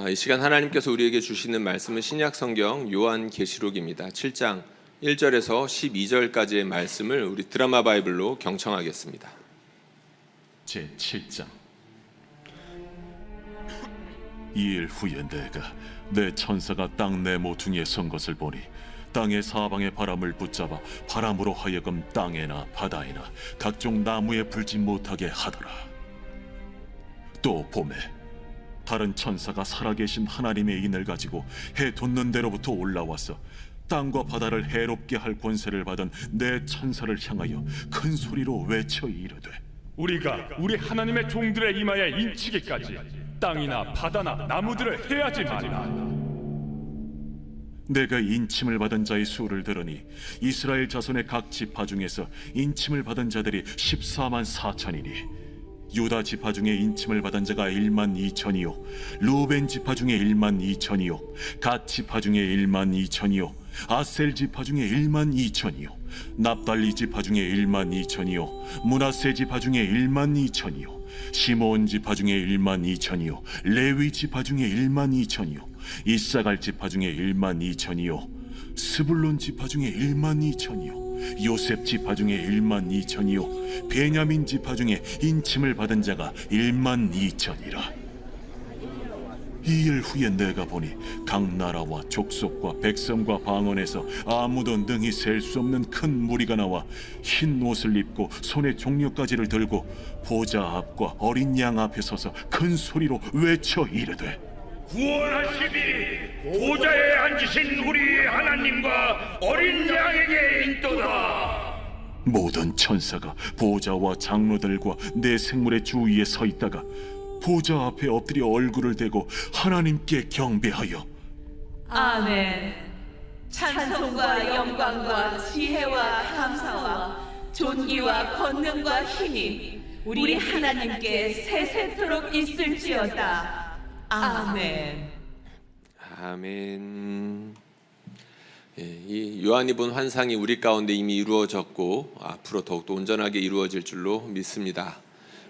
이 시간 하나님께서 우리에게 주시는 말씀은 신약성경 요한계시록입니다. 7장 1절에서 12절까지의 말씀을 우리 드라마 바이블로 경청하겠습니다. 제7장. 이일 후에 내가 내 천사가 땅 내 모퉁이에 선 것을 보니 땅의 사방의 바람을 붙잡아 바람으로 하여금 땅에나 바다에나 각종 나무에 불지 못하게 하더라. 또 봄에 다른 천사가 살아계신 하나님의 인을 가지고 해 돋는 데로부터 올라와서 땅과 바다를 해롭게 할 권세를 받은 내 천사를 향하여 큰 소리로 외쳐 이르되, 우리가 우리 하나님의 종들의 이마에 인치기까지 땅이나 바다나 나무들을 해하지 말라. 내가 인침을 받은 자의 수를 들으니 이스라엘 자손의 각 지파 중에서 인침을 받은 자들이 14만 4천이니 유다 지파 중에 인침을 받은 자가 1만 2천이요 루벤 지파 중에 1만 2천이요 갓 지파 중에 1만 2천이요 아셀 지파 중에 1만 2천이요 납달리 지파 중에 1만 2천이요 므낫세 지파 중에 1만 2천이요 시므온 지파 중에 1만 2천이요 레위 지파 중에 1만 2천이요 이사갈 지파 중에 1만 2천이요 스불론 지파 중에 1만 2천이요 요셉 지파 중에 1만 2천이요 베냐민 지파 중에 인침을 받은 자가 1만 2천이라. 이일 후에 내가 보니 각 나라와 족속과 백성과 방언에서 아무도 능히 셀 수 없는 큰 무리가 나와 흰 옷을 입고 손에 종려가지를 들고 보좌 앞과 어린 양 앞에 서서 큰 소리로 외쳐 이르되, 구원하시니 보좌에 앉으신 우리 하나님과 어린 양에게 있도다. 모든 천사가 보좌와 장로들과 내 생물의 주위에 서 있다가 보좌 앞에 엎드려 얼굴을 대고 하나님께 경배하여 아멘. 찬송과 영광과 지혜와 감사와 존귀와 권능과 힘이 우리 하나님께 세세토록 있을지어다. 아멘. 아멘. 이 요한이 본 환상이 우리 가운데 이미 이루어졌고 앞으로 더욱더 온전하게 이루어질 줄로 믿습니다.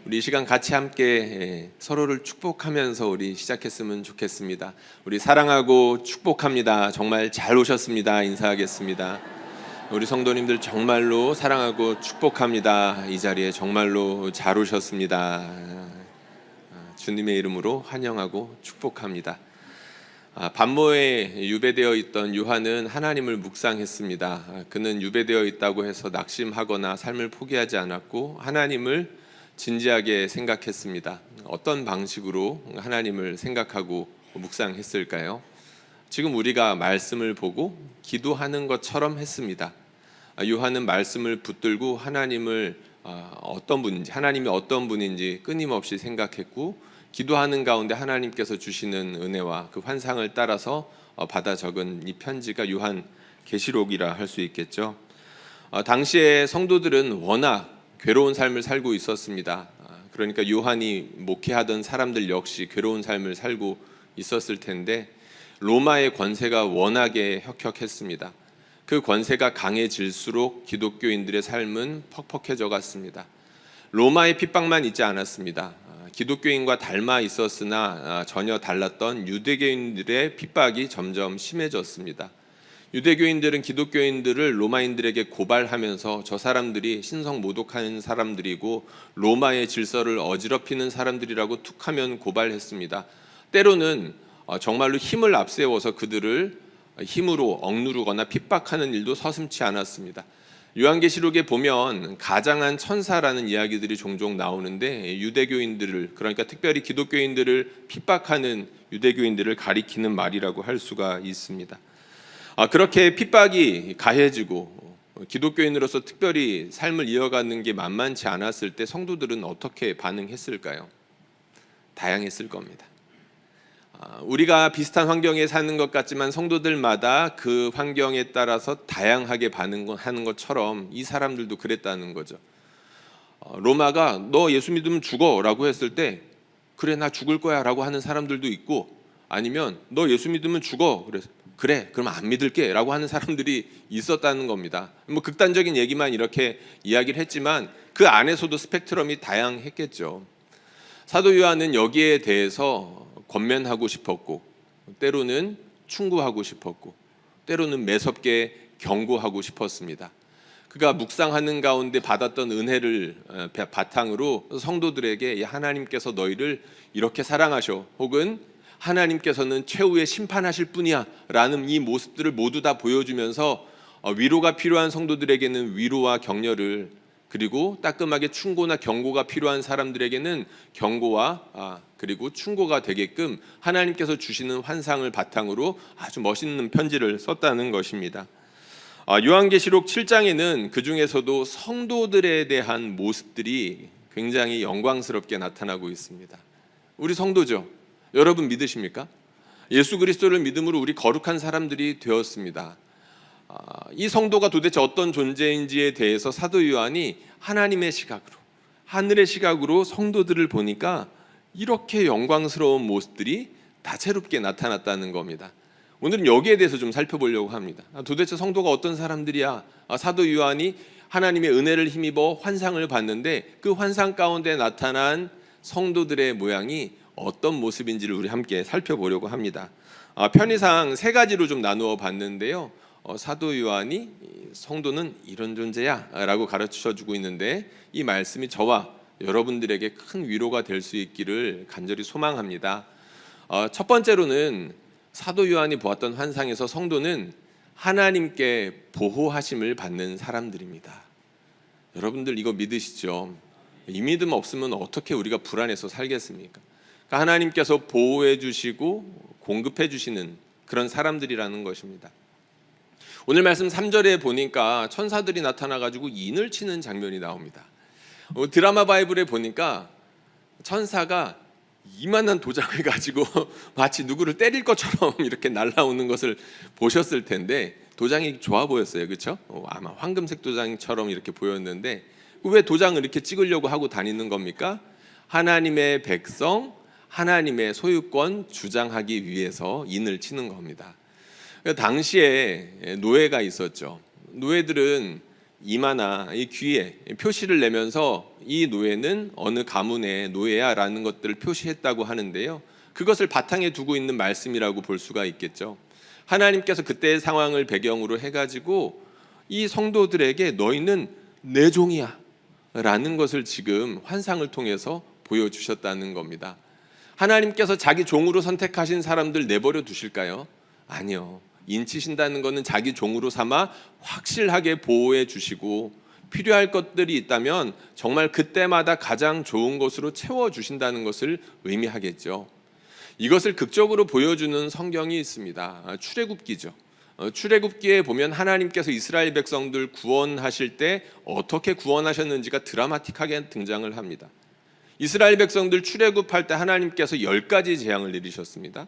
우리 이 시간 같이 함께 서로를 축복하면서 우리 시작했으면 좋겠습니다. 우리 사랑하고 축복합니다. 정말 잘 오셨습니다. 인사하겠습니다. 우리 성도님들 정말로 사랑하고 축복합니다. 이 자리에 정말로 잘 오셨습니다. 주님의 이름으로 환영하고 축복합니다. 반모에 유배되어 있던 요한은 하나님을 묵상했습니다. 그는 유배되어 있다고 해서 낙심하거나 삶을 포기하지 않았고 하나님을 진지하게 생각했습니다. 어떤 방식으로 하나님을 생각하고 묵상했을까요? 지금 우리가 말씀을 보고 기도하는 것처럼 했습니다. 요한은 말씀을 붙들고 하나님이 어떤 분인지 끊임없이 생각했고 기도하는 가운데 하나님께서 주시는 은혜와 그 환상을 따라서 받아 적은 이 편지가 요한계시록이라 할 수 있겠죠. 당시에 성도들은 워낙 괴로운 삶을 살고 있었습니다. 그러니까 요한이 목회하던 사람들 역시 괴로운 삶을 살고 있었을 텐데 로마의 권세가 워낙에 혁혁했습니다. 그 권세가 강해질수록 기독교인들의 삶은 퍽퍽해져 갔습니다. 로마의 핍박만 있지 않았습니다. 기독교인과 닮아 있었으나 전혀 달랐던 유대교인들의 핍박이 점점 심해졌습니다. 유대교인들은 기독교인들을 로마인들에게 고발하면서 저 사람들이 신성 모독하는 사람들이고 로마의 질서를 어지럽히는 사람들이라고 툭하면 고발했습니다. 때로는 정말로 힘을 앞세워서 그들을 힘으로 억누르거나 핍박하는 일도 서슴지 않았습니다. 요한계시록에 보면 가장한 천사라는 이야기들이 종종 나오는데 유대교인들을, 그러니까 특별히 기독교인들을 핍박하는 유대교인들을 가리키는 말이라고 할 수가 있습니다. 그렇게 핍박이 가해지고 기독교인으로서 특별히 삶을 이어가는 게 만만치 않았을 때 성도들은 어떻게 반응했을까요? 다양했을 겁니다. 우리가 비슷한 환경에 사는 것 같지만 성도들마다 그 환경에 따라서 다양하게 반응하는 것처럼 이 사람들도 그랬다는 거죠. 로마가 너 예수 믿으면 죽어 라고 했을 때 그래 나 죽을 거야 라고 하는 사람들도 있고, 아니면 너 예수 믿으면 죽어 그래서 그래 그럼 안 믿을게 라고 하는 사람들이 있었다는 겁니다. 뭐 극단적인 얘기만 이렇게 이야기를 했지만 그 안에서도 스펙트럼이 다양했겠죠. 사도 요한은 여기에 대해서 권면하고 싶었고, 때로는 충고하고 싶었고, 때로는 매섭게 경고하고 싶었습니다. 그가 묵상하는 가운데 받았던 은혜를 바탕으로 성도들에게 하나님께서 너희를 이렇게 사랑하셔, 혹은 하나님께서는 최후의 심판하실 분이야 라는 이 모습들을 모두 다 보여주면서 위로가 필요한 성도들에게는 위로와 격려를, 그리고 따끔하게 충고나 경고가 필요한 사람들에게는 경고와 그리고 충고가 되게끔 하나님께서 주시는 환상을 바탕으로 아주 멋있는 편지를 썼다는 것입니다. 요한계시록 7장에는 그 중에서도 성도들에 대한 모습들이 굉장히 영광스럽게 나타나고 있습니다. 우리 성도죠. 여러분 믿으십니까? 예수 그리스도를 믿음으로 우리 거룩한 사람들이 되었습니다. 이 성도가 도대체 어떤 존재인지에 대해서 사도 요한이 하나님의 시각으로, 하늘의 시각으로 성도들을 보니까 이렇게 영광스러운 모습들이 다채롭게 나타났다는 겁니다. 오늘은 여기에 대해서 좀 살펴보려고 합니다. 도대체 성도가 어떤 사람들이야? 사도 요한이 하나님의 은혜를 힘입어 환상을 봤는데 그 환상 가운데 나타난 성도들의 모양이 어떤 모습인지를 우리 함께 살펴보려고 합니다. 편의상 세 가지로 좀 나누어 봤는데요. 사도 요한이 성도는 이런 존재야 라고 가르쳐주고 있는데, 이 말씀이 저와 여러분들에게 큰 위로가 될 수 있기를 간절히 소망합니다. 첫 번째로는 사도 요한이 보았던 환상에서 성도는 하나님께 보호하심을 받는 사람들입니다. 여러분들 이거 믿으시죠? 이 믿음 없으면 어떻게 우리가 불안해서 살겠습니까? 그러니까 하나님께서 보호해 주시고 공급해 주시는 그런 사람들이라는 것입니다. 오늘 말씀 3절에 보니까 천사들이 나타나가지고 인을 치는 장면이 나옵니다. 드라마 바이블에 보니까 천사가 이만한 도장을 가지고 마치 누구를 때릴 것처럼 이렇게 날아오는 것을 보셨을 텐데, 도장이 좋아 보였어요, 그렇죠? 아마 황금색 도장처럼 이렇게 보였는데, 왜 도장을 이렇게 찍으려고 하고 다니는 겁니까? 하나님의 백성, 하나님의 소유권 주장하기 위해서 인을 치는 겁니다. 당시에 노예가 있었죠. 노예들은 이마나 이 귀에 표시를 내면서 이 노예는 어느 가문의 노예야라는 것들을 표시했다고 하는데요. 그것을 바탕에 두고 있는 말씀이라고 볼 수가 있겠죠. 하나님께서 그때의 상황을 배경으로 해가지고 이 성도들에게 너희는 내 종이야 라는 것을 지금 환상을 통해서 보여주셨다는 겁니다. 하나님께서 자기 종으로 선택하신 사람들 내버려 두실까요? 아니요. 인치신다는 것은 자기 종으로 삼아 확실하게 보호해 주시고, 필요할 것들이 있다면 정말 그때마다 가장 좋은 것으로 채워주신다는 것을 의미하겠죠. 이것을 극적으로 보여주는 성경이 있습니다. 출애굽기죠. 출애굽기에 보면 하나님께서 이스라엘 백성들 구원하실 때 어떻게 구원하셨는지가 드라마틱하게 등장을 합니다. 이스라엘 백성들 출애굽할 때 하나님께서 10가지 재앙을 내리셨습니다.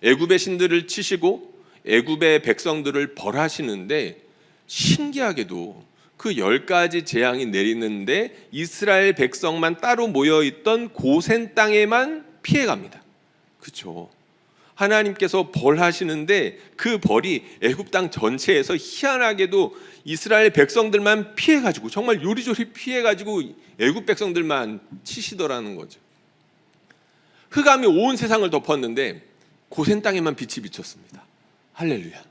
애굽의 신들을 치시고 애굽의 백성들을 벌하시는데, 신기하게도 그 10가지 재앙이 내리는데 이스라엘 백성만 따로 모여있던 고센 땅에만 피해갑니다. 그렇죠? 하나님께서 벌하시는데 그 벌이 애굽 땅 전체에서 희한하게도 이스라엘 백성들만 피해가지고, 정말 요리조리 피해가지고 애굽 백성들만 치시더라는 거죠. 흑암이 온 세상을 덮었는데 고센 땅에만 빛이 비쳤습니다. 할렐루야.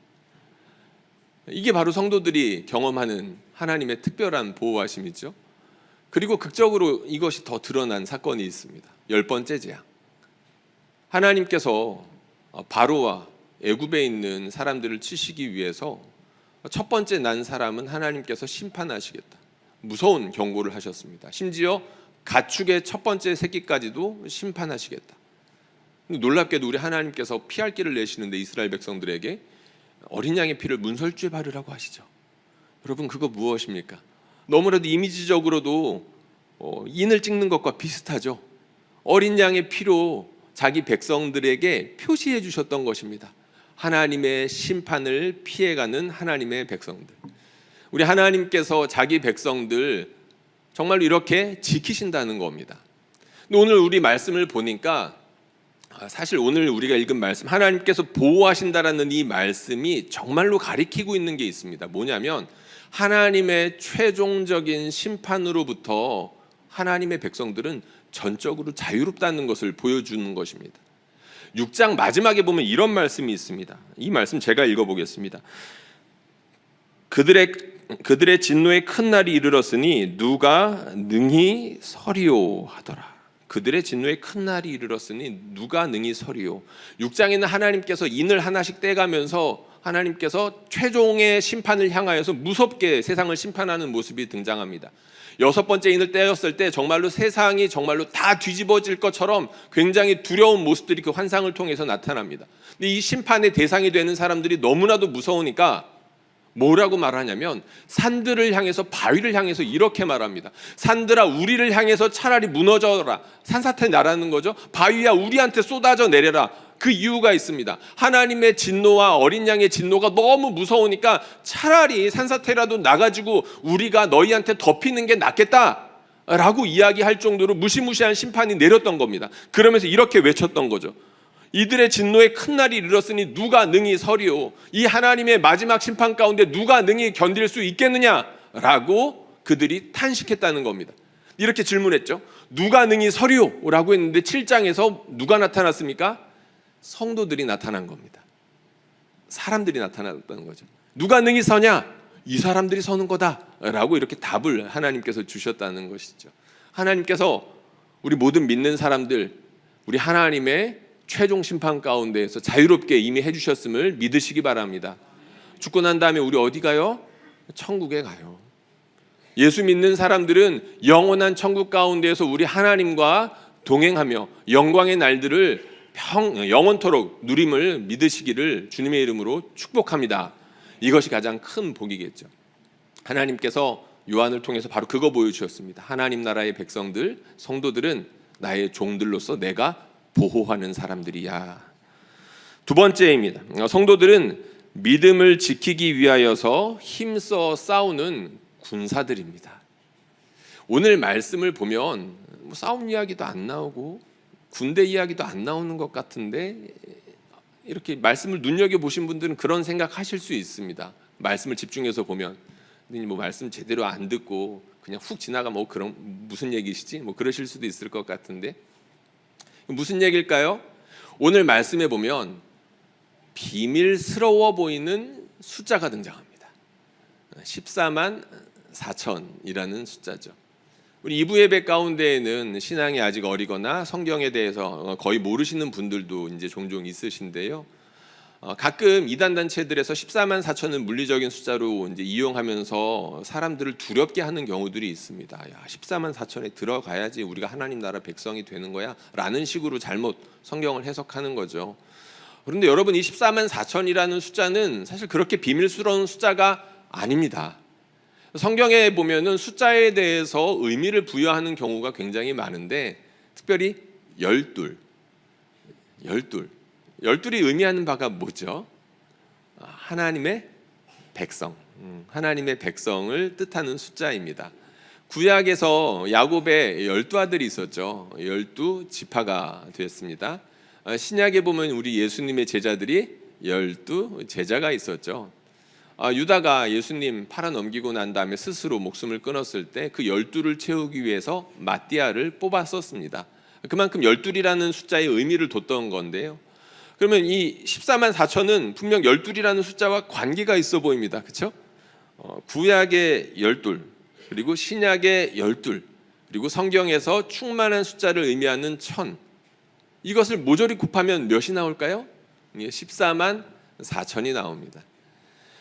이게 바로 성도들이 경험하는 하나님의 특별한 보호하심이죠. 그리고 극적으로 이것이 더 드러난 사건이 있습니다. 10번째 재앙. 하나님께서 바로와 애굽에 있는 사람들을 치시기 위해서 첫 번째 난 사람은 하나님께서 심판하시겠다, 무서운 경고를 하셨습니다. 심지어 가축의 첫 번째 새끼까지도 심판하시겠다. 놀랍게도 우리 하나님께서 피할 길을 내시는데 이스라엘 백성들에게 어린 양의 피를 문설주에 바르라고 하시죠. 여러분, 그거 무엇입니까? 너무나도 이미지적으로도 인을 찍는 것과 비슷하죠. 어린 양의 피로 자기 백성들에게 표시해 주셨던 것입니다. 하나님의 심판을 피해가는 하나님의 백성들. 우리 하나님께서 자기 백성들 정말로 이렇게 지키신다는 겁니다. 근데 오늘 우리 말씀을 보니까 사실 오늘 우리가 읽은 말씀, 하나님께서 보호하신다라는 이 말씀이 정말로 가리키고 있는 게 있습니다. 뭐냐면 하나님의 최종적인 심판으로부터 하나님의 백성들은 전적으로 자유롭다는 것을 보여주는 것입니다. 6장 마지막에 보면 이런 말씀이 있습니다. 이 말씀 제가 읽어보겠습니다. 그들의 진노의 큰 날이 이르렀으니 누가 능히 서리오 하더라. 그들의 진노의 큰 날이 이르렀으니 누가 능히 서리오. 6장에는 하나님께서 인을 하나씩 떼가면서 하나님께서 최종의 심판을 향하여서 무섭게 세상을 심판하는 모습이 등장합니다. 6번째 인을 떼었을 때 정말로 세상이 정말로 다 뒤집어질 것처럼 굉장히 두려운 모습들이 그 환상을 통해서 나타납니다. 근데 이 심판의 대상이 되는 사람들이 너무나도 무서우니까 뭐라고 말하냐면 산들을 향해서, 바위를 향해서 이렇게 말합니다. 산들아 우리를 향해서 차라리 무너져라. 산사태 나라는 거죠. 바위야 우리한테 쏟아져 내려라. 그 이유가 있습니다. 하나님의 진노와 어린 양의 진노가 너무 무서우니까 차라리 산사태라도 나가지고 우리가 너희한테 덮이는 게 낫겠다 라고 이야기할 정도로 무시무시한 심판이 내렸던 겁니다. 그러면서 이렇게 외쳤던 거죠. 이들의 진노의 큰 날이 이르렀으니 누가 능히 서리오. 이 하나님의 마지막 심판 가운데 누가 능히 견딜 수 있겠느냐라고 그들이 탄식했다는 겁니다. 이렇게 질문했죠. 누가 능히 서리오? 라고 했는데 7장에서 누가 나타났습니까? 성도들이 나타난 겁니다. 사람들이 나타났다는 거죠. 누가 능히 서냐? 이 사람들이 서는 거다 라고 이렇게 답을 하나님께서 주셨다는 것이죠. 하나님께서 우리 모든 믿는 사람들, 우리 하나님의 최종 심판 가운데에서 자유롭게 이미 해주셨음을 믿으시기 바랍니다. 죽고 난 다음에 우리 어디 가요? 천국에 가요. 예수 믿는 사람들은 영원한 천국 가운데에서 우리 하나님과 동행하며 영광의 날들을 영원토록 누림을 믿으시기를 주님의 이름으로 축복합니다. 이것이 가장 큰 복이겠죠. 하나님께서 요한을 통해서 바로 그거 보여주셨습니다. 하나님 나라의 백성들, 성도들은 나의 종들로서 내가 보호하는 사람들이야. 두 번째입니다. 성도들은 믿음을 지키기 위하여서 힘써 싸우는 군사들입니다. 오늘 말씀을 보면 싸움 이야기도 안 나오고 군대 이야기도 안 나오는 것 같은데 이렇게 말씀을 눈여겨보신 분들은 그런 생각하실 수 있습니다. 말씀을 집중해서 보면 뭐 말씀 제대로 안 듣고 그냥 훅 지나가면 그런 무슨 얘기시지? 뭐 그러실 수도 있을 것 같은데 무슨 얘기일까요? 오늘 말씀에 보면 비밀스러워 보이는 숫자가 등장합니다. 14만 4천이라는 숫자죠. 우리 2부 예배 가운데에는 신앙이 아직 어리거나 성경에 대해서 거의 모르시는 분들도 이제 종종 있으신데요. 가끔 이단 단체들에서 14만 4천을 물리적인 숫자로 이제 이용하면서 사람들을 두렵게 하는 경우들이 있습니다. 야, 14만 4천에 들어가야지 우리가 하나님 나라 백성이 되는 거야라는 식으로 잘못 성경을 해석하는 거죠. 그런데 여러분, 이 14만 4천이라는 숫자는 사실 그렇게 비밀스러운 숫자가 아닙니다. 성경에 보면은 숫자에 대해서 의미를 부여하는 경우가 굉장히 많은데 특별히 열둘이 의미하는 바가 뭐죠? 하나님의 백성, 하나님의 백성을 뜻하는 숫자입니다. 구약에서 야곱의 12아들이 있었죠. 12지파가 되었습니다. 신약에 보면 우리 예수님의 제자들이 12제자가 있었죠. 유다가 예수님 팔아넘기고 난 다음에 스스로 목숨을 끊었을 때 그 12를 채우기 위해서 마띠아를 뽑았었습니다. 그만큼 12이라는 숫자의 의미를 뒀던 건데요. 그러면 이 14만 4천은 분명 12이라는 숫자와 관계가 있어 보입니다. 그렇죠? 구약의 12, 그리고 신약의 12, 그리고 성경에서 충만한 숫자를 의미하는 1000. 이것을 모조리 곱하면 몇이 나올까요? 14만 4천이 나옵니다.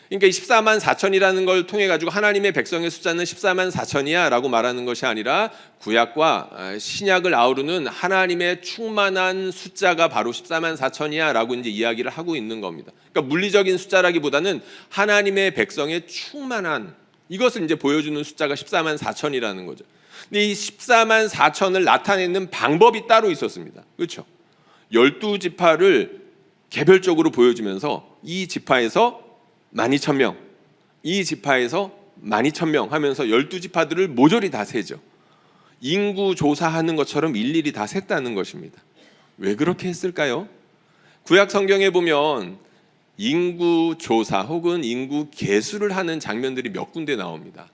그러니까 이 14만 4천이라는 걸 통해 가지고 하나님의 백성의 숫자는 14만 4천이야 라고 말하는 것이 아니라 구약과 신약을 아우르는 하나님의 충만한 숫자가 바로 14만 4천이야 라고 이제 이야기를 하고 있는 겁니다. 그러니까 물리적인 숫자라기보다는 하나님의 백성의 충만한 이것을 이제 보여주는 숫자가 14만 4천이라는 거죠. 근데 이 14만 4천을 나타내는 방법이 따로 있었습니다. 그렇죠? 12지파를 개별적으로 보여주면서 이 지파에서 12,000명, 이 지파에서 12,000명 하면서 12지파들을 모조리 다 세죠. 인구 조사하는 것처럼 일일이 다 셌다는 것입니다. 왜 그렇게 했을까요? 구약 성경에 보면 인구 조사 혹은 인구 계수를 하는 장면들이 몇 군데 나옵니다.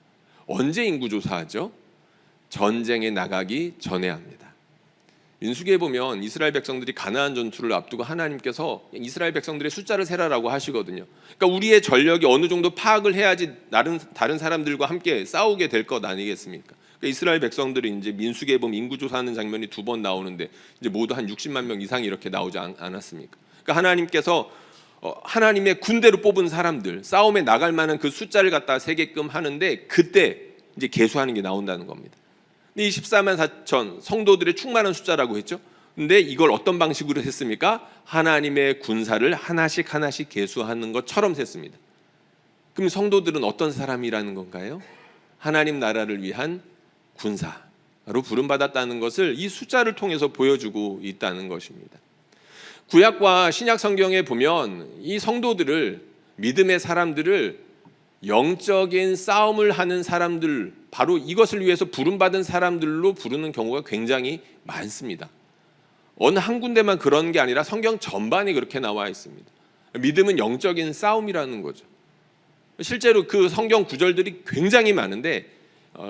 언제 인구 조사하죠? 전쟁에 나가기 전에 합니다. 민수기에 보면 이스라엘 백성들이 가나안 전투를 앞두고 하나님께서 이스라엘 백성들의 숫자를 세라라고 하시거든요. 그러니까 우리의 전력이 어느 정도 파악을 해야지 다른 사람들과 함께 싸우게 될 것 아니겠습니까? 그러니까 이스라엘 백성들이 이제 민수기에 보면 인구조사하는 장면이 2번 나오는데 이제 모두 한 60만 명 이상이 이렇게 나오지 않았습니까? 그러니까 하나님께서 하나님의 군대로 뽑은 사람들, 싸움에 나갈 만한 그 숫자를 갖다 세게끔 하는데 그때 이제 계수하는 게 나온다는 겁니다. 근데 이 14만 4천 성도들의 충만한 숫자라고 했죠. 근데 이걸 어떤 방식으로 했습니까? 하나님의 군사를 하나씩 계수하는 것처럼 셌습니다. 그럼 성도들은 어떤 사람이라는 건가요? 하나님 나라를 위한 군사로 부름받았다는 것을 이 숫자를 통해서 보여주고 있다는 것입니다. 구약과 신약 성경에 보면 이 성도들을, 믿음의 사람들을 영적인 싸움을 하는 사람들, 바로 이것을 위해서 부름받은 사람들로 부르는 경우가 굉장히 많습니다. 어느 한 군데만 그런 게 아니라 성경 전반이 그렇게 나와 있습니다. 믿음은 영적인 싸움이라는 거죠. 실제로 그 성경 구절들이 굉장히 많은데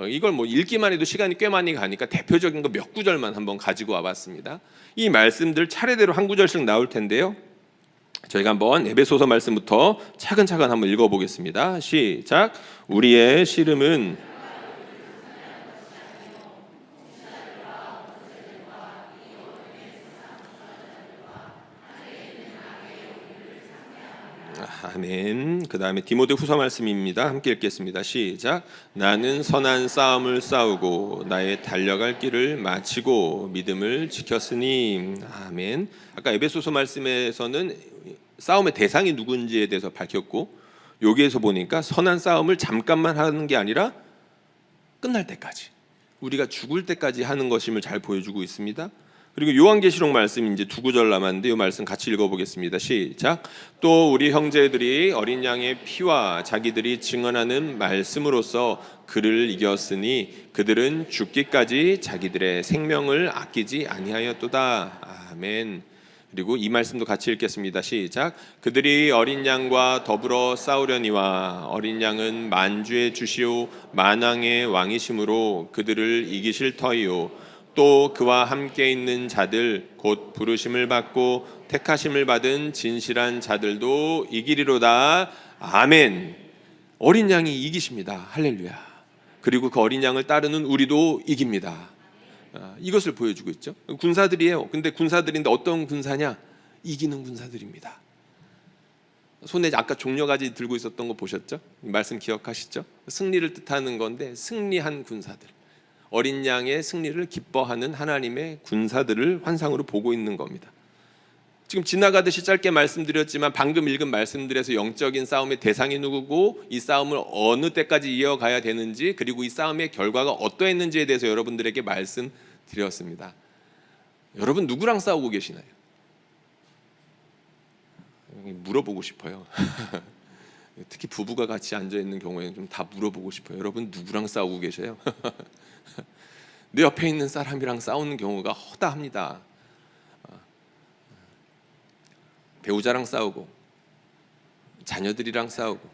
이걸 뭐 읽기만 해도 시간이 꽤 많이 가니까 대표적인 거 몇 구절만 한번 가지고 와봤습니다. 이 말씀들 차례대로 한 구절씩 나올 텐데요. 저희가 한번 에베소서 말씀부터 차근차근 한번 읽어보겠습니다. 시작. 우리의 씨름은 아멘. 그 다음에 디모데 후서 말씀입니다. 함께 읽겠습니다. 시작. 나는 선한 싸움을 싸우고 나의 달려갈 길을 마치고 믿음을 지켰으니. 아멘. 아까 에베소서 말씀에서는 싸움의 대상이 누군지에 대해서 밝혔고, 여기에서 보니까 선한 싸움을 잠깐만 하는 게 아니라 끝날 때까지, 우리가 죽을 때까지 하는 것임을 잘 보여주고 있습니다. 그리고 요한계시록 말씀 이제 2구절 남았는데 이 말씀 같이 읽어보겠습니다. 시작. 또 우리 형제들이 어린 양의 피와 자기들이 증언하는 말씀으로써 그를 이겼으니 그들은 죽기까지 자기들의 생명을 아끼지 아니하였도다. 아멘. 그리고 이 말씀도 같이 읽겠습니다. 시작. 그들이 어린 양과 더불어 싸우려니와 어린 양은 만주의 주시오 만왕의 왕이심으로 그들을 이기실 터이요 또 그와 함께 있는 자들 곧 부르심을 받고 택하심을 받은 진실한 자들도 이기리로다. 아멘. 어린 양이 이기십니다. 할렐루야. 그리고 그 어린 양을 따르는 우리도 이깁니다. 이것을 보여주고 있죠. 군사들이에요. 근데 군사들인데 어떤 군사냐? 이기는 군사들입니다. 손에 아까 종려가지 들고 있었던 거 보셨죠? 말씀 기억하시죠? 승리를 뜻하는 건데 승리한 군사들, 어린 양의 승리를 기뻐하는 하나님의 군사들을 환상으로 보고 있는 겁니다. 지금 지나가듯이 짧게 말씀드렸지만 방금 읽은 말씀들에서 영적인 싸움의 대상이 누구고 이 싸움을 어느 때까지 이어가야 되는지, 그리고 이 싸움의 결과가 어떠했는지에 대해서 여러분들에게 말씀드렸습니다. 여러분 누구랑 싸우고 계시나요? 물어보고 싶어요. 특히 부부가 같이 앉아있는 경우에는 좀 다 물어보고 싶어요. 여러분 누구랑 싸우고 계세요? 내 옆에 있는 사람이랑 싸우는 경우가 허다합니다. 배우자랑 싸우고, 자녀들이랑 싸우고,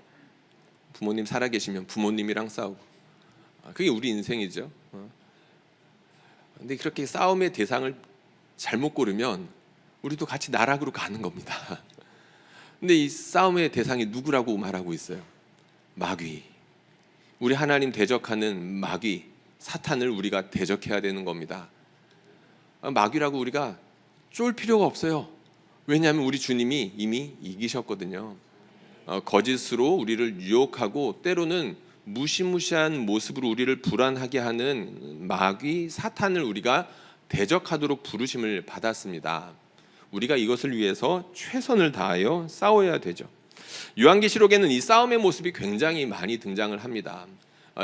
부모님 살아계시면 부모님이랑 싸우고, 그게 우리 인생이죠. 근데 그렇게 싸움의 대상을 잘못 고르면 우리도 같이 나락으로 가는 겁니다. 근데 이 싸움의 대상이 누구라고 말하고 있어요? 마귀. 우리 하나님 대적하는 마귀, 사탄을 우리가 대적해야 되는 겁니다. 마귀라고 우리가 쫄 필요가 없어요. 왜냐하면 우리 주님이 이미 이기셨거든요. 거짓으로 우리를 유혹하고 때로는 무시무시한 모습으로 우리를 불안하게 하는 마귀, 사탄을 우리가 대적하도록 부르심을 받았습니다. 우리가 이것을 위해서 최선을 다하여 싸워야 되죠. 요한계시록에는 이 싸움의 모습이 굉장히 많이 등장을 합니다.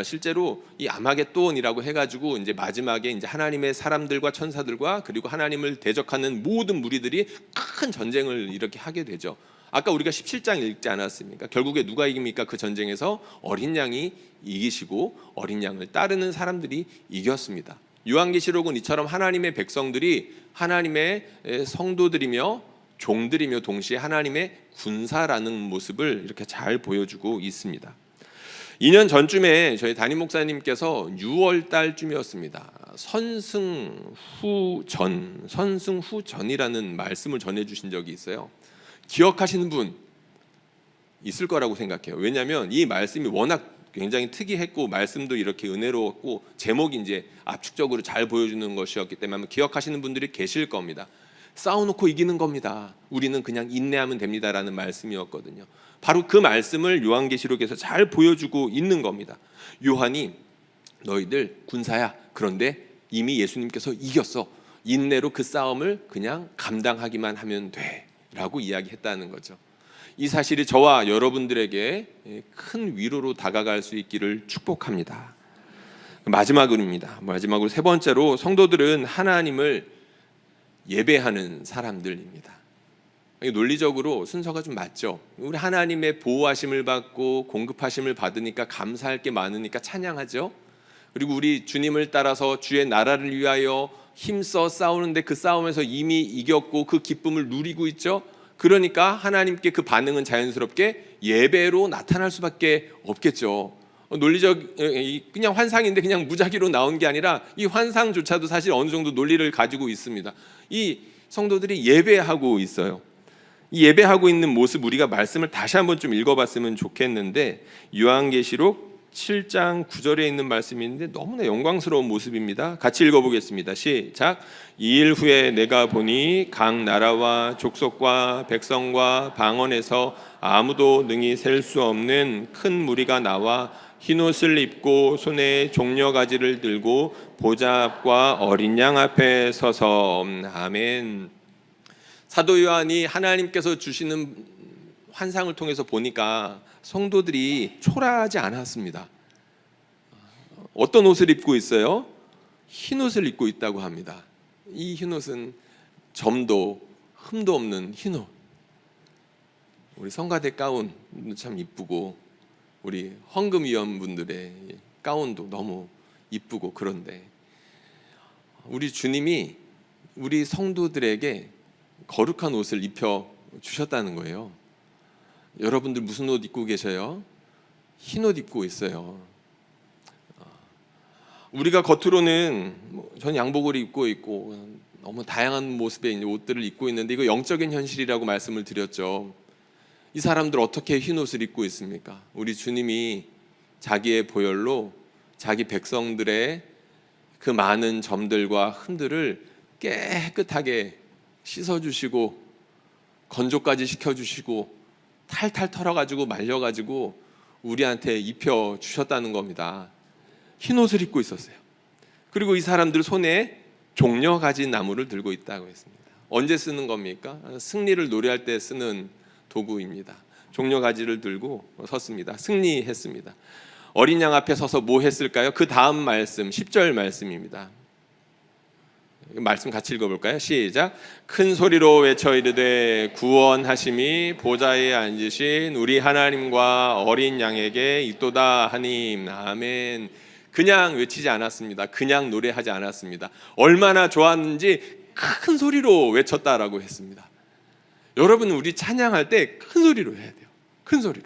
실제로 이 아마겟돈이라고 해가지고 이제 마지막에 이제 하나님의 사람들과 천사들과 그리고 하나님을 대적하는 모든 무리들이 큰 전쟁을 이렇게 하게 되죠. 아까 우리가 17장 읽지 않았습니까? 결국에 누가 이깁니까? 그 전쟁에서 어린 양이 이기시고 어린 양을 따르는 사람들이 이겼습니다. 요한계시록은 이처럼 하나님의 백성들이 하나님의 성도들이며 종들이며 동시에 하나님의 군사라는 모습을 이렇게 잘 보여주고 있습니다. 2년 전쯤에 저희 담임 목사님께서 6월 달쯤이었습니다. 선승후전이라는 말씀을 전해주신 적이 있어요. 기억하시는 분 있을 거라고 생각해요. 왜냐하면 이 말씀이 워낙 굉장히 특이했고 말씀도 이렇게 은혜로웠고 제목이 이제 압축적으로 잘 보여주는 것이었기 때문에 아마 기억하시는 분들이 계실 겁니다. 싸워놓고 이기는 겁니다. 우리는 그냥 인내하면 됩니다라는 말씀이었거든요. 바로 그 말씀을 요한계시록에서 잘 보여주고 있는 겁니다. 요한이 너희들 군사야. 그런데 이미 예수님께서 이겼어. 인내로 그 싸움을 그냥 감당하기만 하면 돼 라고 이야기했다는 거죠. 이 사실이 저와 여러분들에게 큰 위로로 다가갈 수 있기를 축복합니다. 마지막으로 세 번째로 성도들은 하나님을 예배하는 사람들입니다. 논리적으로 순서가 좀 맞죠. 우리 하나님의 보호하심을 받고 공급하심을 받으니까 감사할 게 많으니까 찬양하죠. 그리고 우리 주님을 따라서 주의 나라를 위하여 힘써 싸우는데 그 싸움에서 이미 이겼고 그 기쁨을 누리고 있죠. 그러니까 하나님께 그 반응은 자연스럽게 예배로 나타날 수밖에 없겠죠. 논리적 그냥 환상인데 그냥 무작위로 나온 게 아니라 이 환상조차도 사실 어느 정도 논리를 가지고 있습니다. 이 성도들이 예배하고 있어요. 이 예배하고 있는 모습 우리가 말씀을 다시 한번 좀 읽어봤으면 좋겠는데 요한계시록 7장 9절에 있는 말씀이 있는데 너무나 영광스러운 모습입니다. 같이 읽어보겠습니다. 시작. 2일 후에 내가 보니 각 나라와 족속과 백성과 방언에서 아무도 능히 셀 수 없는 큰 무리가 나와 흰옷을 입고 손에 종려가지를 들고 보좌 앞과 어린 양 앞에 서서 아멘. 사도 요한이 하나님께서 주시는 환상을 통해서 보니까 성도들이 초라하지 않았습니다. 어떤 옷을 입고 있어요? 흰옷을 입고 있다고 합니다. 이 흰옷은 점도 흠도 없는 흰옷. 우리 성가대 가운 참 이쁘고 우리 헌금위원분들의 가운도 너무 이쁘고 그런데 우리 주님이 우리 성도들에게 거룩한 옷을 입혀 주셨다는 거예요. 여러분들 무슨 옷 입고 계셔요? 흰 옷 입고 있어요. 우리가 겉으로는 전 양복을 입고 있고 너무 다양한 모습의 옷들을 입고 있는데 이거 영적인 현실이라고 말씀을 드렸죠. 이 사람들 어떻게 흰 옷을 입고 있습니까? 우리 주님이 자기의 보혈로 자기 백성들의 그 많은 점들과 흠들을 깨끗하게 씻어주시고 건조까지 시켜주시고 탈탈 털어가지고 말려가지고 우리한테 입혀주셨다는 겁니다. 흰 옷을 입고 있었어요. 그리고 이 사람들 손에 종려가지 나무를 들고 있다고 했습니다. 언제 쓰는 겁니까? 승리를 노래할 때 쓰는 도구입니다. 종려가지를 들고 섰습니다. 승리했습니다. 어린 양 앞에 서서 뭐 했을까요? 그 다음 말씀 10절 말씀입니다. 말씀 같이 읽어볼까요? 시작. 큰 소리로 외쳐 이르되 구원하심이 보좌에 앉으신 우리 하나님과 어린 양에게 있도다 하니 아멘. 그냥 외치지 않았습니다. 그냥 노래하지 않았습니다. 얼마나 좋았는지 큰 소리로 외쳤다라고 했습니다. 여러분 우리 찬양할 때 큰 소리로 해야 돼요. 큰 소리로.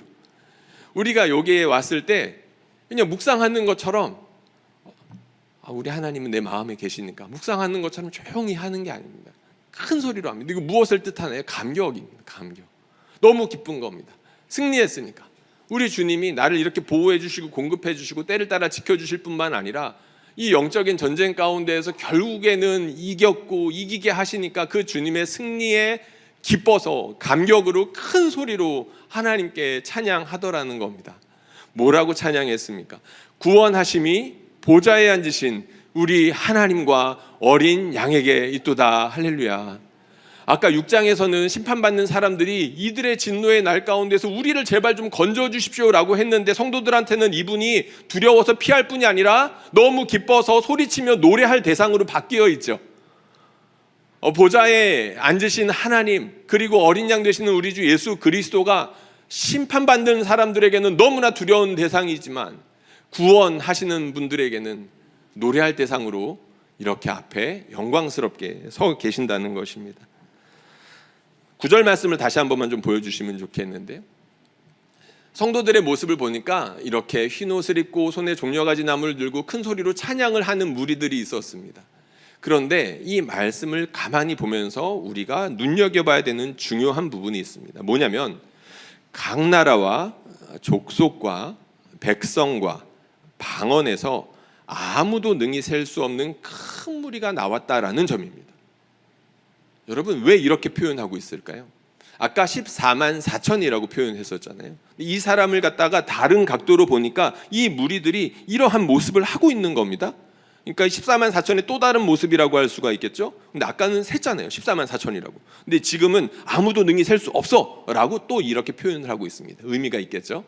우리가 여기에 왔을 때 그냥 묵상하는 것처럼 우리 하나님은 내 마음에 계시니까 묵상하는 것처럼 조용히 하는 게 아닙니다. 큰 소리로 합니다. 이거 무엇을 뜻하나요? 감격입니다. 감격. 너무 기쁜 겁니다. 승리했으니까. 우리 주님이 나를 이렇게 보호해 주시고 공급해 주시고 때를 따라 지켜주실 뿐만 아니라 이 영적인 전쟁 가운데에서 결국에는 이겼고 이기게 하시니까 그 주님의 승리에 기뻐서 감격으로 큰 소리로 하나님께 찬양하더라는 겁니다. 뭐라고 찬양했습니까? 구원하심이 보좌에 앉으신 우리 하나님과 어린 양에게 있도다. 할렐루야. 아까 6장에서는 심판받는 사람들이 이들의 진노의 날 가운데서 우리를 제발 좀 건져주십시오라고 했는데 성도들한테는 이분이 두려워서 피할 뿐이 아니라 너무 기뻐서 소리치며 노래할 대상으로 바뀌어 있죠. 보좌에 앉으신 하나님 그리고 어린 양 되시는 우리 주 예수 그리스도가 심판받는 사람들에게는 너무나 두려운 대상이지만 구원하시는 분들에게는 노래할 대상으로 이렇게 앞에 영광스럽게 서 계신다는 것입니다. 9절 말씀을 다시 한 번만 좀 보여주시면 좋겠는데요. 성도들의 모습을 보니까 이렇게 흰 옷을 입고 손에 종려가지 나무를 들고 큰 소리로 찬양을 하는 무리들이 있었습니다. 그런데 이 말씀을 가만히 보면서 우리가 눈여겨봐야 되는 중요한 부분이 있습니다. 뭐냐면 각 나라와 족속과 백성과 방언에서 아무도 능히 셀 수 없는 큰 무리가 나왔다라는 점입니다. 여러분, 왜 이렇게 표현하고 있을까요? 아까 14만 4천이라고 표현했었잖아요. 이 사람을 갖다가 다른 각도로 보니까 이 무리들이 이러한 모습을 하고 있는 겁니다. 그러니까 14만 4천의 또 다른 모습이라고 할 수가 있겠죠. 근데 아까는 셌잖아요. 14만 4천이라고. 근데 지금은 아무도 능히 셀 수 없어 라고 또 이렇게 표현을 하고 있습니다. 의미가 있겠죠.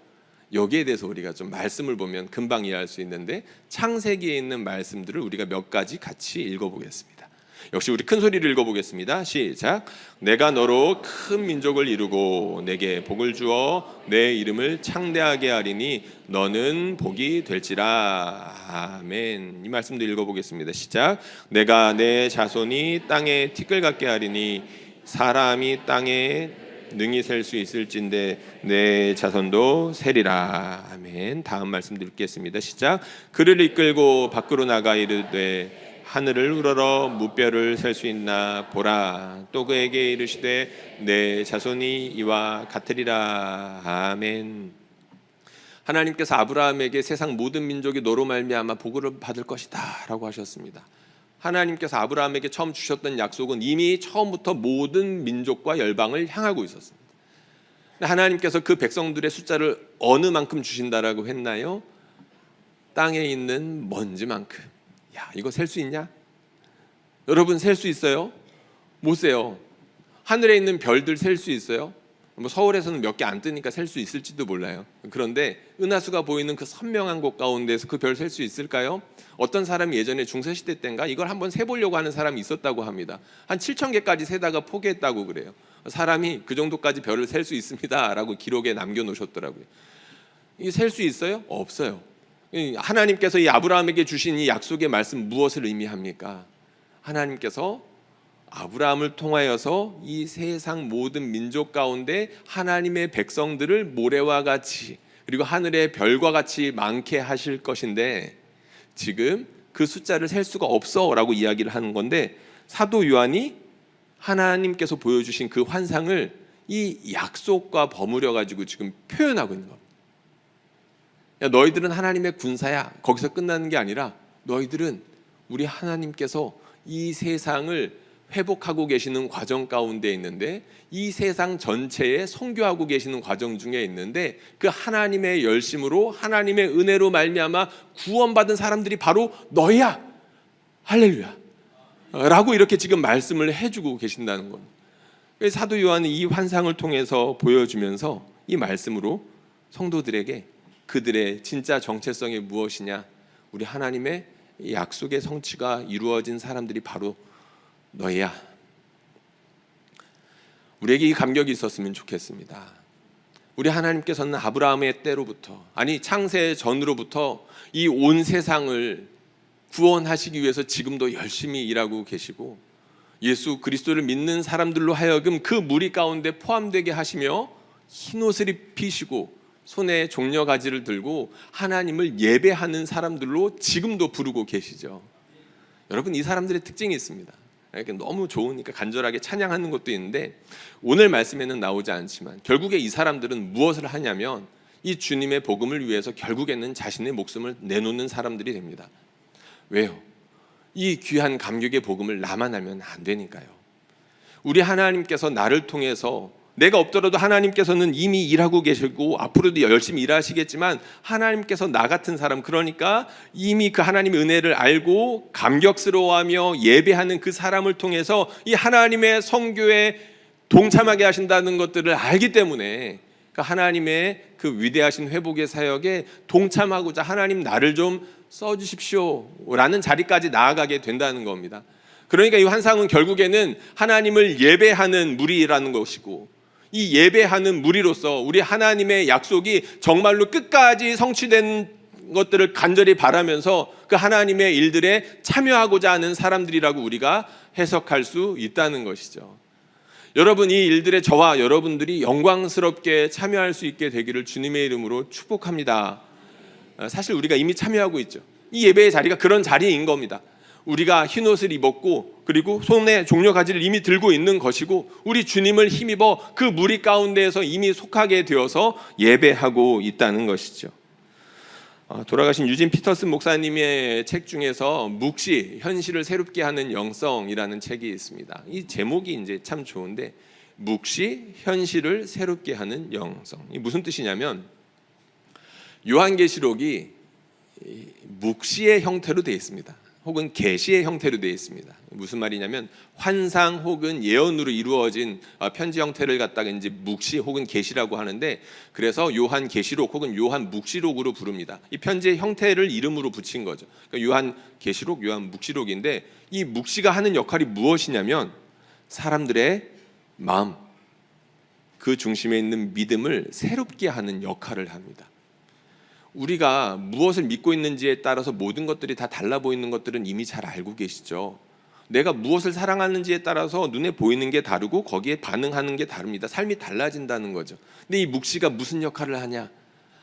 여기에 대해서 우리가 좀 말씀을 보면 금방 이해할 수 있는데, 창세기에 있는 말씀들을 우리가 몇 가지 같이 읽어보겠습니다. 역시 우리 큰 소리를 읽어보겠습니다. 시작. 내가 너로 큰 민족을 이루고 내게 복을 주어 내 이름을 창대하게 하리니 너는 복이 될지라. 아멘. 이 말씀도 읽어보겠습니다. 시작. 내가 내 자손이 땅에 티끌 같게 하리니 사람이 땅에 능히 셀 수 있을진데 내 자손도 세리라. 아멘. 다음 말씀도 읽겠습니다. 시작. 그를 이끌고 밖으로 나가 이르되 하늘을 우러러 무뼈를 셀 수 있나 보라. 또 그에게 이르시되 내 자손이 이와 같으리라. 아멘. 하나님께서 아브라함에게 세상 모든 민족이 너로 말미암아 복을 받을 것이다 라고 하셨습니다. 하나님께서 아브라함에게 처음 주셨던 약속은 이미 처음부터 모든 민족과 열방을 향하고 있었습니다. 하나님께서 그 백성들의 숫자를 어느 만큼 주신다라고 했나요? 땅에 있는 먼지만큼. 야, 이거 셀 수 있냐? 여러분, 셀 수 있어요? 못 세요. 하늘에 있는 별들 셀 수 있어요? 뭐 서울에서는 몇 개 안 뜨니까 셀 수 있을지도 몰라요. 그런데 은하수가 보이는 그 선명한 곳 가운데서 그 별 셀 수 있을까요? 어떤 사람이 예전에 중세시대 때인가 이걸 한번 세보려고 하는 사람이 있었다고 합니다. 한 7,000개까지 세다가 포기했다고 그래요. 사람이 그 정도까지 별을 셀 수 있습니다 라고 기록에 남겨놓으셨더라고요. 이게 셀 수 있어요? 없어요. 하나님께서 이 아브라함에게 주신 이 약속의 말씀 무엇을 의미합니까? 하나님께서 아브라함을 통하여서 이 세상 모든 민족 가운데 하나님의 백성들을 모래와 같이 그리고 하늘의 별과 같이 많게 하실 것인데 지금 그 숫자를 셀 수가 없어 라고 이야기를 하는 건데, 사도 요한이 하나님께서 보여주신 그 환상을 이 약속과 버무려 가지고 지금 표현하고 있는 겁니다. 야, 너희들은 하나님의 군사야. 거기서 끝나는 게 아니라 너희들은 우리 하나님께서 이 세상을 회복하고 계시는 과정 가운데 있는데, 이 세상 전체에 선교하고 계시는 과정 중에 있는데, 그 하나님의 열심으로 하나님의 은혜로 말미암아 구원받은 사람들이 바로 너희야. 할렐루야 라고 이렇게 지금 말씀을 해주고 계신다는 겁니다. 사도 요한은 이 환상을 통해서 보여주면서 이 말씀으로 성도들에게 그들의 진짜 정체성이 무엇이냐, 우리 하나님의 약속의 성취가 이루어진 사람들이 바로 너희야. 우리에게 이 감격이 있었으면 좋겠습니다. 우리 하나님께서는 아브라함의 때로부터, 아니 창세 전으로부터 이 온 세상을 구원하시기 위해서 지금도 열심히 일하고 계시고, 예수 그리스도를 믿는 사람들로 하여금 그 무리 가운데 포함되게 하시며 흰옷을 입히시고 손에 종려가지를 들고 하나님을 예배하는 사람들로 지금도 부르고 계시죠. 여러분, 이 사람들의 특징이 있습니다. 너무 좋으니까 간절하게 찬양하는 것도 있는데, 오늘 말씀에는 나오지 않지만 결국에 이 사람들은 무엇을 하냐면 이 주님의 복음을 위해서 결국에는 자신의 목숨을 내놓는 사람들이 됩니다. 왜요? 이 귀한 감격의 복음을 나만 알면 안 되니까요. 우리 하나님께서 나를 통해서, 내가 없더라도 하나님께서는 이미 일하고 계시고 앞으로도 열심히 일하시겠지만, 하나님께서 나 같은 사람, 그러니까 이미 그 하나님의 은혜를 알고 감격스러워하며 예배하는 그 사람을 통해서 이 하나님의 선교에 동참하게 하신다는 것들을 알기 때문에 그 하나님의 그 위대하신 회복의 사역에 동참하고자 하나님 나를 좀 써주십시오 라는 자리까지 나아가게 된다는 겁니다. 그러니까 이 환상은 결국에는 하나님을 예배하는 무리라는 것이고, 이 예배하는 무리로서 우리 하나님의 약속이 정말로 끝까지 성취된 것들을 간절히 바라면서 그 하나님의 일들에 참여하고자 하는 사람들이라고 우리가 해석할 수 있다는 것이죠. 여러분, 이 일들에 저와 여러분들이 영광스럽게 참여할 수 있게 되기를 주님의 이름으로 축복합니다. 사실 우리가 이미 참여하고 있죠. 이 예배의 자리가 그런 자리인 겁니다. 우리가 흰옷을 입었고 그리고 손에 종려가지를 이미 들고 있는 것이고 우리 주님을 힘입어 그 무리 가운데에서 이미 속하게 되어서 예배하고 있다는 것이죠. 돌아가신 유진 피터슨 목사님의 책 중에서 묵시, 현실을 새롭게 하는 영성이라는 책이 있습니다. 이 제목이 이제 참 좋은데, 묵시, 현실을 새롭게 하는 영성. 이 무슨 뜻이냐면 요한계시록이 묵시의 형태로 되어 있습니다. 혹은 계시의 형태로 되어 있습니다. 무슨 말이냐면 환상 혹은 예언으로 이루어진 편지 형태를 갖다가 이제 묵시 혹은 계시라고 하는데, 그래서 요한계시록 혹은 요한묵시록으로 부릅니다. 이 편지의 형태를 이름으로 붙인 거죠. 그러니까 요한계시록, 요한묵시록인데, 이 묵시가 하는 역할이 무엇이냐면 사람들의 마음, 그 중심에 있는 믿음을 새롭게 하는 역할을 합니다. 우리가 무엇을 믿고 있는지에 따라서 모든 것들이 다 달라 보이는 것들은 이미 잘 알고 계시죠. 내가 무엇을 사랑하는지에 따라서 눈에 보이는 게 다르고 거기에 반응하는 게 다릅니다. 삶이 달라진다는 거죠. 근데 이 묵시가 무슨 역할을 하냐?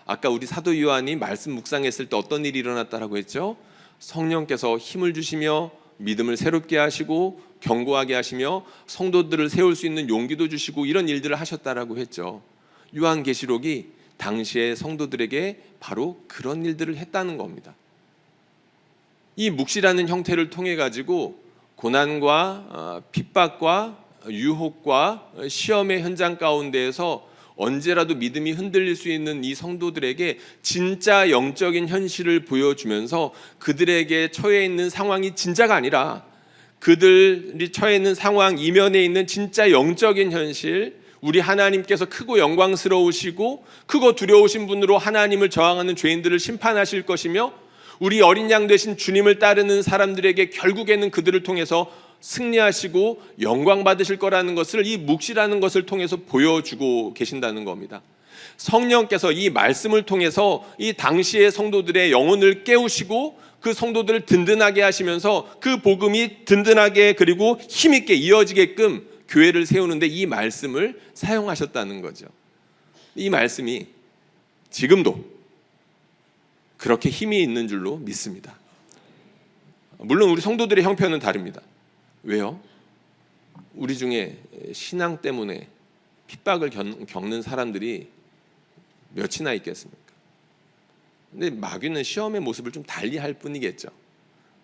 아까 우리 사도 요한이 말씀 묵상했을 때 어떤 일이 일어났다라고 했죠? 성령께서 힘을 주시며 믿음을 새롭게 하시고 견고하게 하시며 성도들을 세울 수 있는 용기도 주시고 이런 일들을 하셨다라고 했죠. 요한계시록이 당시의 성도들에게 바로 그런 일들을 했다는 겁니다. 이 묵시라는 형태를 통해 가지고 고난과 핍박과 유혹과 시험의 현장 가운데에서 언제라도 믿음이 흔들릴 수 있는 이 성도들에게 진짜 영적인 현실을 보여주면서 그들에게 처해 있는 상황이 진짜가 아니라 그들이 처해 있는 상황 이면에 있는 진짜 영적인 현실, 우리 하나님께서 크고 영광스러우시고 크고 두려우신 분으로 하나님을 저항하는 죄인들을 심판하실 것이며 우리 어린 양 되신 주님을 따르는 사람들에게 결국에는 그들을 통해서 승리하시고 영광 받으실 거라는 것을 이 묵시라는 것을 통해서 보여주고 계신다는 겁니다. 성령께서 이 말씀을 통해서 이 당시의 성도들의 영혼을 깨우시고 그 성도들을 든든하게 하시면서 그 복음이 든든하게 그리고 힘있게 이어지게끔 교회를 세우는데 이 말씀을 사용하셨다는 거죠. 이 말씀이 지금도 그렇게 힘이 있는 줄로 믿습니다. 물론 우리 성도들의 형편은 다릅니다. 왜요? 우리 중에 신앙 때문에 핍박을 겪는 사람들이 몇이나 있겠습니까? 근데 마귀는 시험의 모습을 좀 달리 할 뿐이겠죠.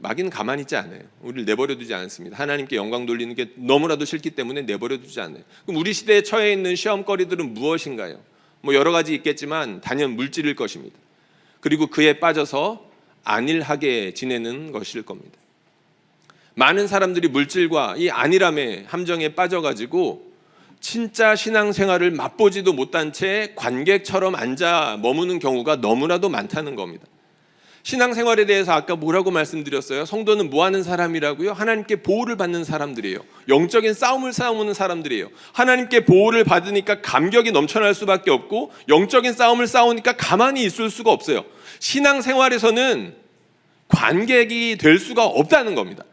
마귀는 가만히 있지 않아요. 우리를 내버려 두지 않습니다. 하나님께 영광 돌리는 게 너무나도 싫기 때문에 내버려 두지 않아요. 그럼 우리 시대에 처해 있는 시험거리들은 무엇인가요? 뭐 여러 가지 있겠지만 단연 물질일 것입니다. 그리고 그에 빠져서 안일하게 지내는 것일 겁니다. 많은 사람들이 물질과 이 안일함의 함정에 빠져가지고 진짜 신앙생활을 맛보지도 못한 채 관객처럼 앉아 머무는 경우가 너무나도 많다는 겁니다. 신앙생활에 대해서 아까 뭐라고 말씀드렸어요? 성도는 뭐 하는 사람이라고요? 하나님께 보호를 받는 사람들이에요. 영적인 싸움을 싸우는 사람들이에요. 하나님께 보호를 받으니까 감격이 넘쳐날 수밖에 없고 영적인 싸움을 싸우니까 가만히 있을 수가 없어요. 신앙생활에서는 관객이 될 수가 없다는 겁니다.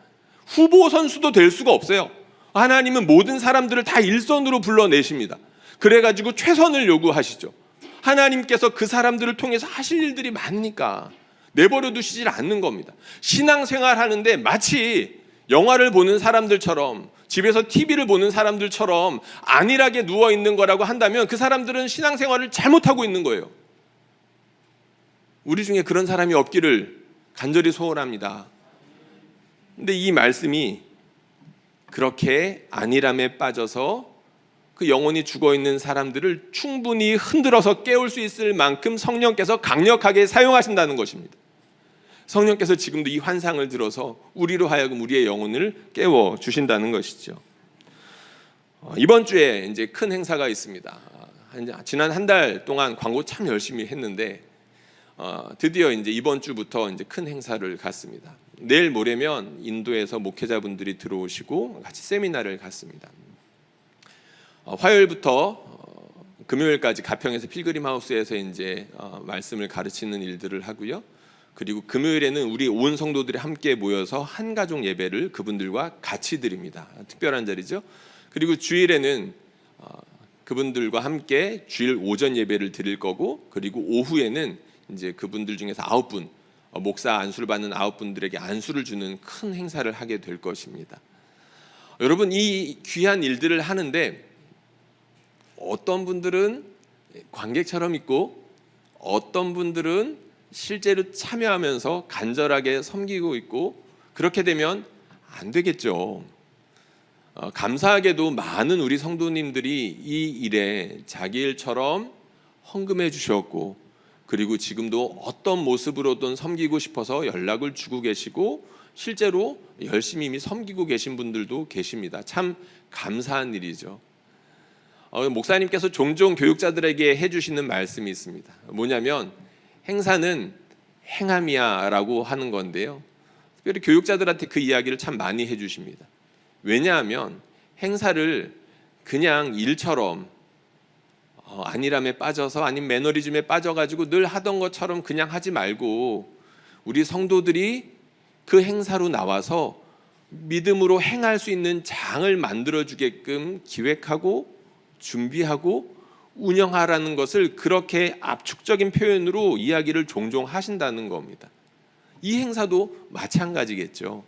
후보 선수도 될 수가 없어요. 하나님은 모든 사람들을 다 일선으로 불러내십니다. 그래가지고 최선을 요구하시죠. 하나님께서 그 사람들을 통해서 하실 일들이 많으니까 내버려 두시질 않는 겁니다. 신앙생활 하는데 마치 영화를 보는 사람들처럼 집에서 TV를 보는 사람들처럼 안일하게 누워있는 거라고 한다면 그 사람들은 신앙생활을 잘못하고 있는 거예요. 우리 중에 그런 사람이 없기를 간절히 소원합니다. 근데 이 말씀이 그렇게 안일함에 빠져서 그 영혼이 죽어있는 사람들을 충분히 흔들어서 깨울 수 있을 만큼 성령께서 강력하게 사용하신다는 것입니다. 성령께서 지금도 이 환상을 들어서 우리로 하여금 우리의 영혼을 깨워 주신다는 것이죠. 이번 주에 이제 큰 행사가 있습니다. 지난 한 달 동안 광고 참 열심히 했는데 드디어 이제 이번 주부터 이제 큰 행사를 갖습니다. 내일 모레면 인도에서 목회자분들이 들어오시고 같이 세미나를 갖습니다. 화요일부터 금요일까지 가평에서 필그림 하우스에서 이제 말씀을 가르치는 일들을 하고요. 그리고 금요일에는 우리 온 성도들이 함께 모여서 한 가족 예배를 그분들과 같이 드립니다. 특별한 자리죠. 그리고 주일에는 그분들과 함께 주일 오전 예배를 드릴 거고, 그리고 오후에는 이제 그분들 중에서 9분, 목사 안수를 받는 9분들에게 안수를 주는 큰 행사를 하게 될 것입니다. 여러분, 이 귀한 일들을 하는데 어떤 분들은 관객처럼 있고 어떤 분들은 실제로 참여하면서 간절하게 섬기고 있고, 그렇게 되면 안 되겠죠. 감사하게도 많은 우리 성도님들이 이 일에 자기 일처럼 헌금해 주셨고, 그리고 지금도 어떤 모습으로든 섬기고 싶어서 연락을 주고 계시고, 실제로 열심히 이미 섬기고 계신 분들도 계십니다. 참 감사한 일이죠. 목사님께서 종종 교육자들에게 해주시는 말씀이 있습니다. 뭐냐면 행사는 행함이야 라고 하는 건데요, 특별히 교육자들한테 그 이야기를 참 많이 해주십니다. 왜냐하면 행사를 그냥 일처럼 안일함에 빠져서, 아니면 매너리즘에 빠져가지고 늘 하던 것처럼 그냥 하지 말고, 우리 성도들이 그 행사로 나와서 믿음으로 행할 수 있는 장을 만들어주게끔 기획하고 준비하고 운영하라는 것을 그렇게 압축적인 표현으로 이야기를 종종 하신다는 겁니다. 이 행사도 마찬가지겠죠.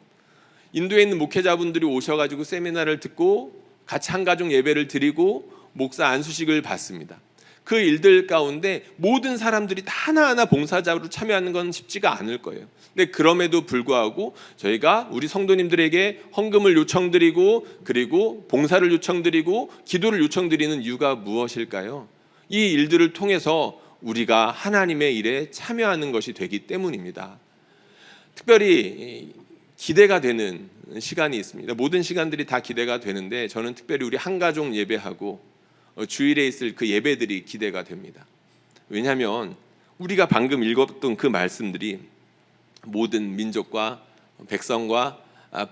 인도에 있는 목회자분들이 오셔가지고 세미나를 듣고 같이 한가족 예배를 드리고 목사 안수식을 받습니다. 그 일들 가운데 모든 사람들이 다 하나하나 봉사자로 참여하는 건 쉽지가 않을 거예요. 근데 그럼에도 불구하고 저희가 우리 성도님들에게 헌금을 요청드리고, 그리고 봉사를 요청드리고 기도를 요청드리는 이유가 무엇일까요? 이 일들을 통해서 우리가 하나님의 일에 참여하는 것이 되기 때문입니다. 특별히 기대가 되는 시간이 있습니다. 모든 시간들이 다 기대가 되는데, 저는 특별히 우리 한가족 예배하고 주일에 있을 그 예배들이 기대가 됩니다. 왜냐하면 우리가 방금 읽었던 그 말씀들이 모든 민족과 백성과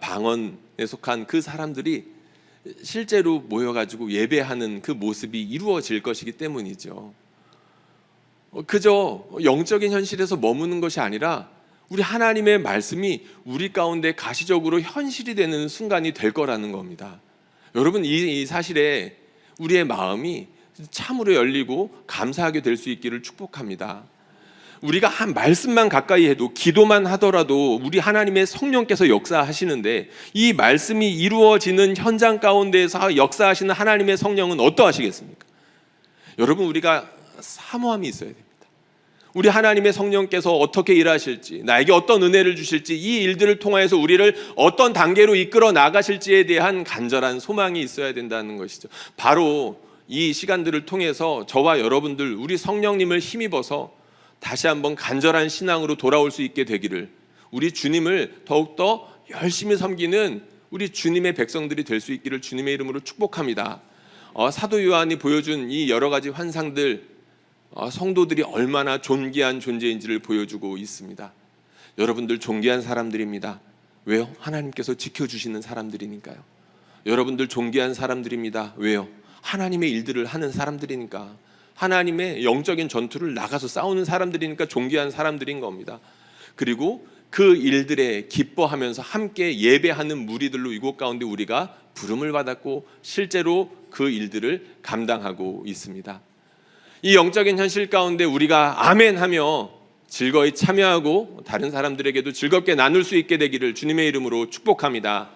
방언에 속한 그 사람들이 실제로 모여가지고 예배하는 그 모습이 이루어질 것이기 때문이죠. 그저 영적인 현실에서 머무는 것이 아니라 우리 하나님의 말씀이 우리 가운데 가시적으로 현실이 되는 순간이 될 거라는 겁니다. 여러분, 이 사실에 우리의 마음이 참으로 열리고 감사하게 될 수 있기를 축복합니다. 우리가 한 말씀만 가까이 해도, 기도만 하더라도 우리 하나님의 성령께서 역사하시는데, 이 말씀이 이루어지는 현장 가운데에서 역사하시는 하나님의 성령은 어떠하시겠습니까? 여러분, 우리가 사모함이 있어야 됩니다. 우리 하나님의 성령께서 어떻게 일하실지, 나에게 어떤 은혜를 주실지, 이 일들을 통하여서 우리를 어떤 단계로 이끌어 나가실지에 대한 간절한 소망이 있어야 된다는 것이죠. 바로 이 시간들을 통해서 저와 여러분들, 우리 성령님을 힘입어서 다시 한번 간절한 신앙으로 돌아올 수 있게 되기를, 우리 주님을 더욱더 열심히 섬기는 우리 주님의 백성들이 될 수 있기를 주님의 이름으로 축복합니다. 사도 요한이 보여준 이 여러 가지 환상들, 성도들이 얼마나 존귀한 존재인지를 보여주고 있습니다. 여러분들 존귀한 사람들입니다. 왜요? 하나님께서 지켜주시는 사람들이니까요. 여러분들 존귀한 사람들입니다. 왜요? 하나님의 일들을 하는 사람들이니까. 하나님의 영적인 전투를 나가서 싸우는 사람들이니까 존귀한 사람들인 겁니다. 그리고 그 일들에 기뻐하면서 함께 예배하는 무리들로 이곳 가운데 우리가 부름을 받았고, 실제로 그 일들을 감당하고 있습니다. 이 영적인 현실 가운데 우리가 아멘하며 즐거이 참여하고 다른 사람들에게도 즐겁게 나눌 수 있게 되기를 주님의 이름으로 축복합니다.